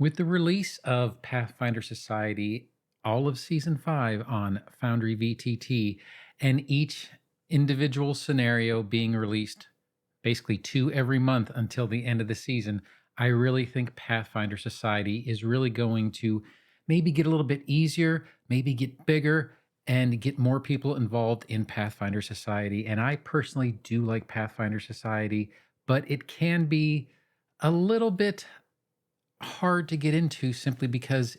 With the release of Pathfinder Society, all of Season 5 on Foundry VTT, and each individual scenario being released basically two every month until the end of the season, I really think Pathfinder Society is really going to maybe get a little bit easier, maybe get bigger, and get more people involved in Pathfinder Society. And I personally do like Pathfinder Society, but it can be a little bit hard to get into simply because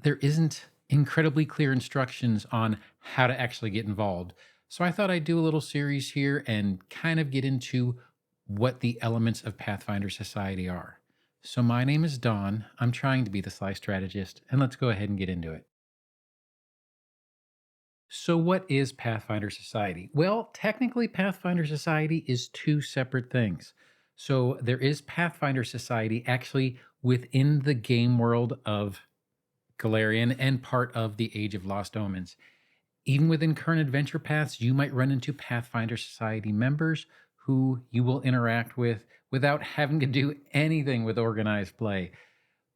there isn't incredibly clear instructions on how to actually get involved. So I thought I'd do a little series here and kind of get into what the elements of Pathfinder Society are. So my name is Don. I'm trying to be the Sly Strategist, and let's go ahead and get into it. So, what is Pathfinder Society? Well, technically, Pathfinder Society is two separate things. So, there is Pathfinder Society actually within the game world of Galarian and part of the Age of Lost Omens. Even within current adventure paths, you might run into Pathfinder Society members who you will interact with without having to do anything with organized play.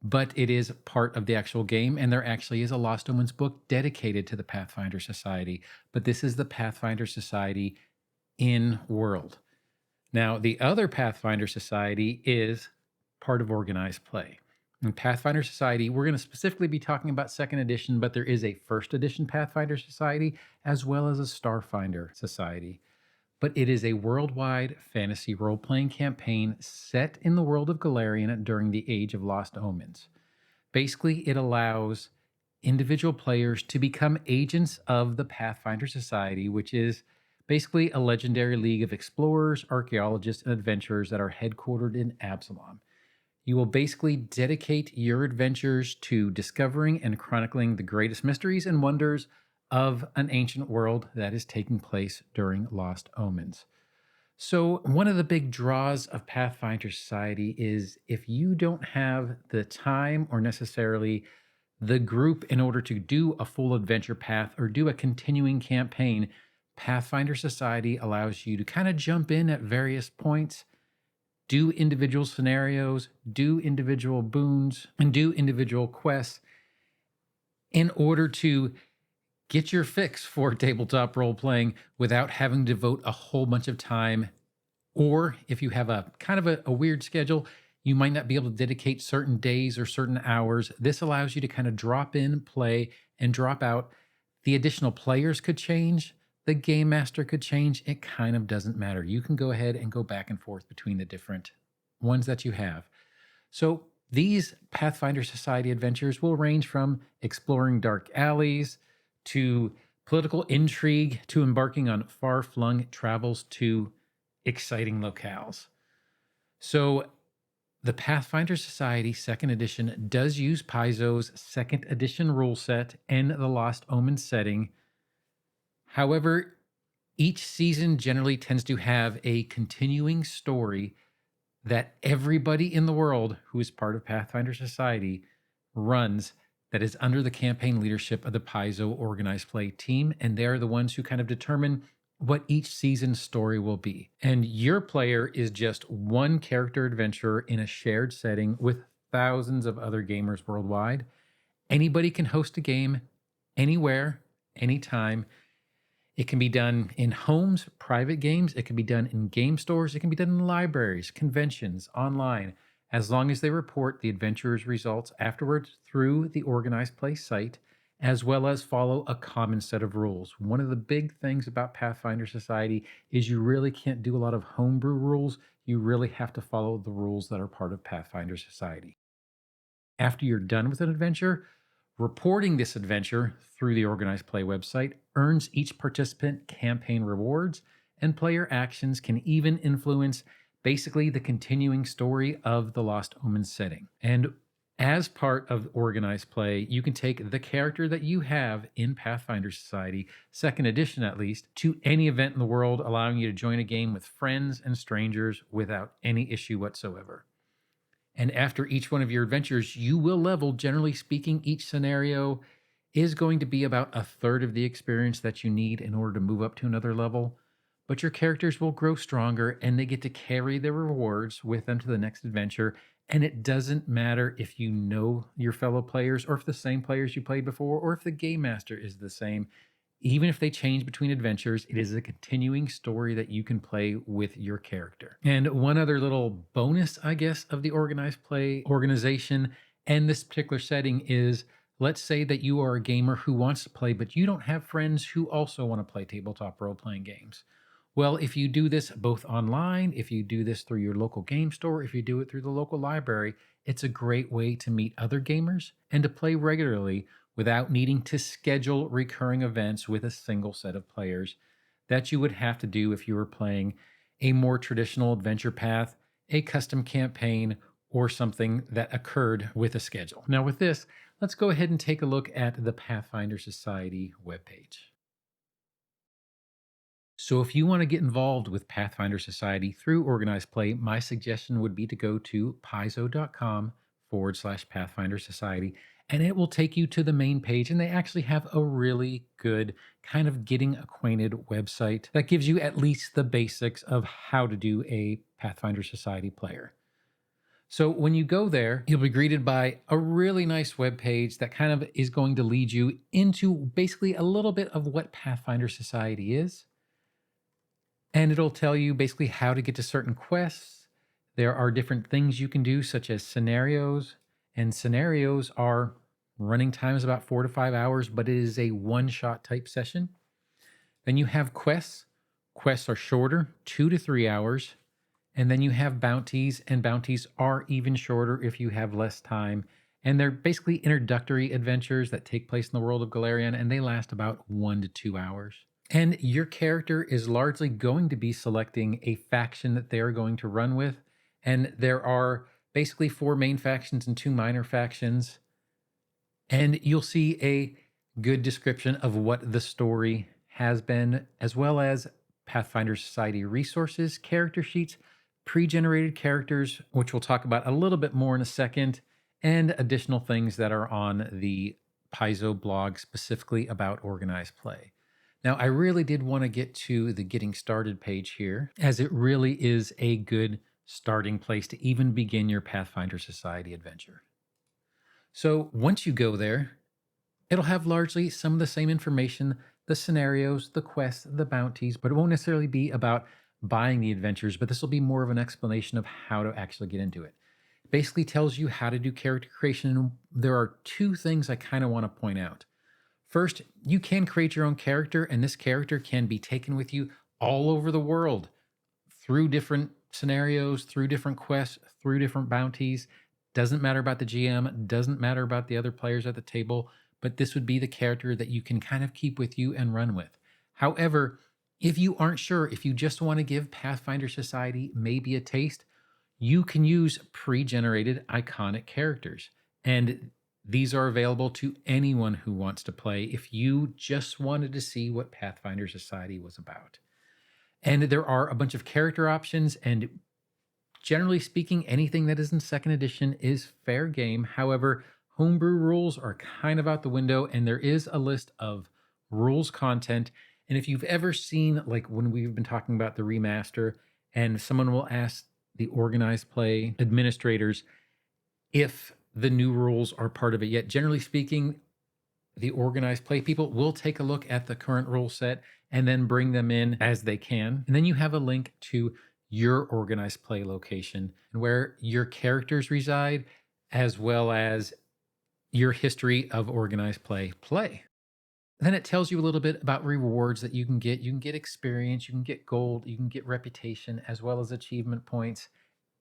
But it is part of the actual game, and there actually is a Lost Omens book dedicated to the Pathfinder Society. But this is the Pathfinder Society in world. Now, the other Pathfinder Society is part of organized play. In Pathfinder Society, we're going to specifically be talking about second edition, but there is a first edition Pathfinder Society as well as a Starfinder Society. But it is a worldwide fantasy role playing campaign set in the world of Galarian during the Age of Lost Omens. Basically, it allows individual players to become agents of the Pathfinder Society, which is basically a legendary league of explorers, archaeologists, and adventurers that are headquartered in Absalom. You will basically dedicate your adventures to discovering and chronicling the greatest mysteries and wonders of an ancient world that is taking place during Lost Omens. So, one of the big draws of Pathfinder Society is if you don't have the time or necessarily the group in order to do a full adventure path or do a continuing campaign, Pathfinder Society allows you to kind of jump in at various points, do individual scenarios, do individual boons, and do individual quests in order to get your fix for tabletop role playing without having to devote a whole bunch of time. Or if you have a kind of a weird schedule, you might not be able to dedicate certain days or certain hours. This allows you to kind of drop in, play, and drop out. The additional players could change. The game master could change. It kind of doesn't matter. You can go ahead and go back and forth between the different ones that you have. So these Pathfinder Society adventures will range from exploring dark alleys to political intrigue to embarking on far flung travels to exciting locales. So the Pathfinder Society second edition does use Paizo's second edition rule set and the Lost Omen setting. However, each season generally tends to have a continuing story that everybody in the world who is part of Pathfinder Society runs that is under the campaign leadership of the Paizo organized play team. And they're the ones who kind of determine what each season's story will be. And your player is just one character adventurer in a shared setting with thousands of other gamers worldwide. Anybody can host a game anywhere, anytime. It can be done in homes, private games. It can be done in game stores. It can be done in libraries, conventions, online, as long as they report the adventurer's results afterwards through the organized play site, as well as follow a common set of rules. One of the big things about Pathfinder Society is you really can't do a lot of homebrew rules. You really have to follow the rules that are part of Pathfinder Society. After you're done with an adventure, reporting this adventure through the organized play website earns each participant campaign rewards, and player actions can even influence basically the continuing story of the Lost Omens setting. And as part of organized play, you can take the character that you have in Pathfinder Society, second edition at least, to any event in the world, allowing you to join a game with friends and strangers without any issue whatsoever. And after each one of your adventures, you will level. Generally speaking, each scenario is going to be about a third of the experience that you need in order to move up to another level. But your characters will grow stronger and they get to carry their rewards with them to the next adventure. And it doesn't matter if you know your fellow players or if the same players you played before or if the game master is the same. Even if they change between adventures, it is a continuing story that you can play with your character. And one other little bonus, I guess, of the organized play organization and this particular setting is, let's say that you are a gamer who wants to play, but you don't have friends who also want to play tabletop role playing games. Well, if you do this both online, if you do this through your local game store, if you do it through the local library, it's a great way to meet other gamers and to play regularly without needing to schedule recurring events with a single set of players that you would have to do if you were playing a more traditional adventure path, a custom campaign, or something that occurred with a schedule. Now, with this, let's go ahead and take a look at the Pathfinder Society webpage. So, if you want to get involved with Pathfinder Society through organized play, my suggestion would be to go to paizo.com/Pathfinder Society, and it will take you to the main page. And they actually have a really good kind of getting acquainted website that gives you at least the basics of how to do a Pathfinder Society player. So, when you go there, you'll be greeted by a really nice web page that kind of is going to lead you into basically a little bit of what Pathfinder Society is, and it'll tell you basically how to get to certain quests. There are different things you can do, such as scenarios, and scenarios are running times about 4 to 5 hours, but it is a one shot type session. Then you have quests. Quests are shorter, 2 to 3 hours. And then you have bounties, and bounties are even shorter if you have less time. And they're basically introductory adventures that take place in the world of Galarian, and they last about 1 to 2 hours. And your character is largely going to be selecting a faction that they are going to run with. And there are basically four main factions and two minor factions. And you'll see a good description of what the story has been, as well as Pathfinder Society resources, character sheets, pre generated characters, which we'll talk about a little bit more in a second, and additional things that are on the Paizo blog specifically about organized play. Now, I really did want to get to the getting started page here, as it really is a good starting place to even begin your Pathfinder Society adventure. So once you go there, it'll have largely some of the same information, the scenarios, the quests, the bounties, but it won't necessarily be about buying the adventures, but this will be more of an explanation of how to actually get into it. Basically tells you how to do character creation. And there are two things I kind of want to point out. First, you can create your own character, and this character can be taken with you all over the world through different scenarios, through different quests, through different bounties. Doesn't matter about the GM, doesn't matter about the other players at the table, but this would be the character that you can kind of keep with you and run with. However, if you aren't sure, if you just want to give Pathfinder Society maybe a taste, you can use pre-generated iconic characters. And these are available to anyone who wants to play if you just wanted to see what Pathfinder Society was about. And there are a bunch of character options, and generally speaking, anything that is in second edition is fair game. However, homebrew rules are kind of out the window, and there is a list of rules content. And if you've ever seen, like when we've been talking about the remaster, and someone will ask the organized play administrators if the new rules are part of it yet, generally speaking, the organized play people will take a look at the current rule set and then bring them in as they can. And then you have a link to your organized play location and where your characters reside, as well as your history of organized play. Then it tells you a little bit about rewards that you can get. You can get experience, you can get gold, you can get reputation, as well as achievement points,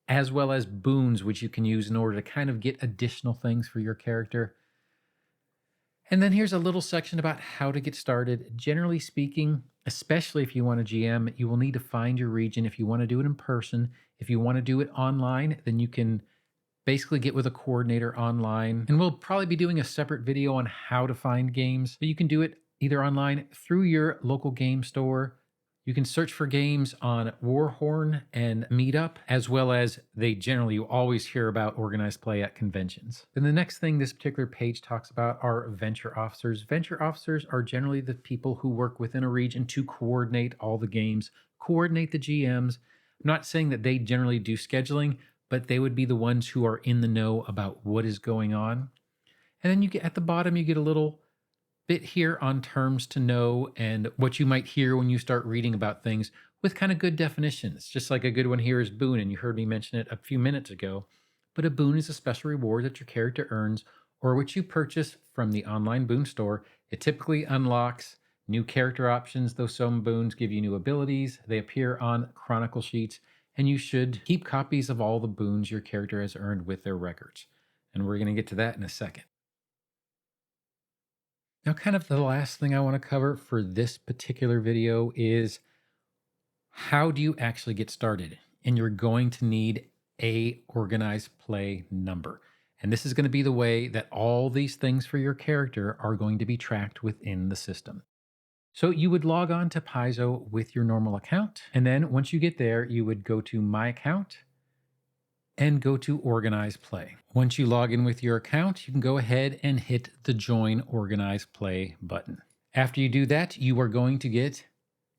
as well as boons, which you can use in order to kind of get additional things for your character. And then here's a little section about how to get started. Generally speaking, especially if you want a GM, you will need to find your region if you want to do it in person. If you want to do it online, then you can basically get with a coordinator online. And we'll probably be doing a separate video on how to find games, but you can do it either online through your local game store. You can search for games on Warhorn and Meetup, as well as they generally you always hear about organized play at conventions. Then the next thing this particular page talks about are venture officers. Venture officers are generally the people who work within a region to coordinate all the games, coordinate the GMs. I'm not saying that they generally do scheduling, but they would be the ones who are in the know about what is going on. And then you get at the bottom, you get a little bit here on terms to know and what you might hear when you start reading about things with kind of good definitions. Just like a good one here is boon, and you heard me mention it a few minutes ago. But a boon is a special reward that your character earns or which you purchase from the online boon store. It typically unlocks new character options, though some boons give you new abilities. They appear on chronicle sheets, and you should keep copies of all the boons your character has earned with their records. And we're going to get to that in a second. Now, kind of the last thing I want to cover for this particular video is how do you actually get started? And you're going to need a organized play number. And this is going to be the way that all these things for your character are going to be tracked within the system. So you would log on to Paizo with your normal account. And then once you get there, you would go to My Account and go to Organize Play. Once you log in with your account, you can go ahead and hit the Join Organize Play button. After you do that, you are going to get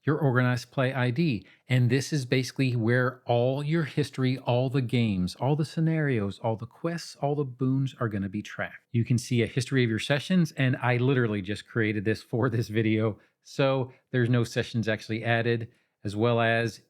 your Organize Play ID. And this is basically where all your history, all the games, all the scenarios, all the quests, all the boons are going to be tracked. You can see a history of your sessions, and I literally just created this for this video, so there's no sessions actually added, as well as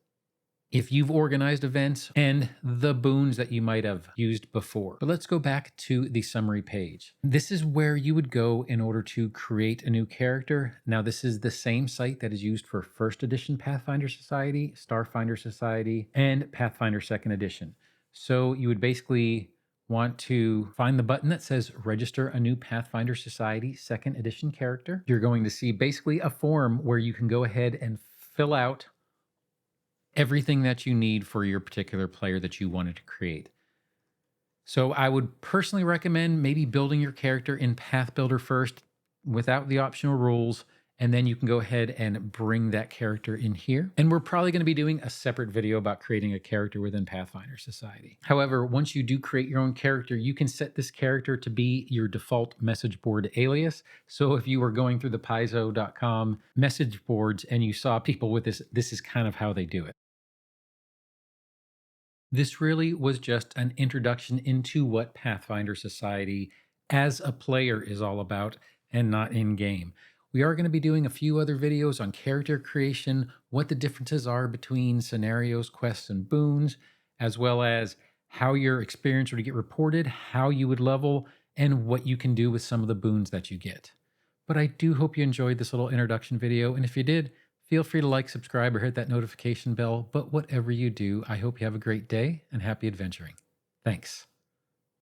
if you've organized events and the boons that you might have used before. But let's go back to the summary page. This is where you would go in order to create a new character. Now, this is the same site that is used for first edition Pathfinder Society, Starfinder Society, and Pathfinder second edition. So you would basically want to find the button that says register a new Pathfinder Society second edition character. You're going to see basically a form where you can go ahead and fill out everything that you need for your particular player that you wanted to create. So I would personally recommend maybe building your character in Path Builder first without the optional rules, and then you can go ahead and bring that character in here. And we're probably going to be doing a separate video about creating a character within Pathfinder Society. However, once you do create your own character, you can set this character to be your default message board alias. So if you were going through the Paizo.com message boards and you saw people with this is kind of how they do it. This really was just an introduction into what Pathfinder Society as a player is all about and not in game. We are going to be doing a few other videos on character creation, what the differences are between scenarios, quests, and boons, as well as how your experience would get reported, how you would level, and what you can do with some of the boons that you get. But I do hope you enjoyed this little introduction video, and if you did, feel free to like, subscribe, or hit that notification bell. But whatever you do, I hope you have a great day and happy adventuring. Thanks.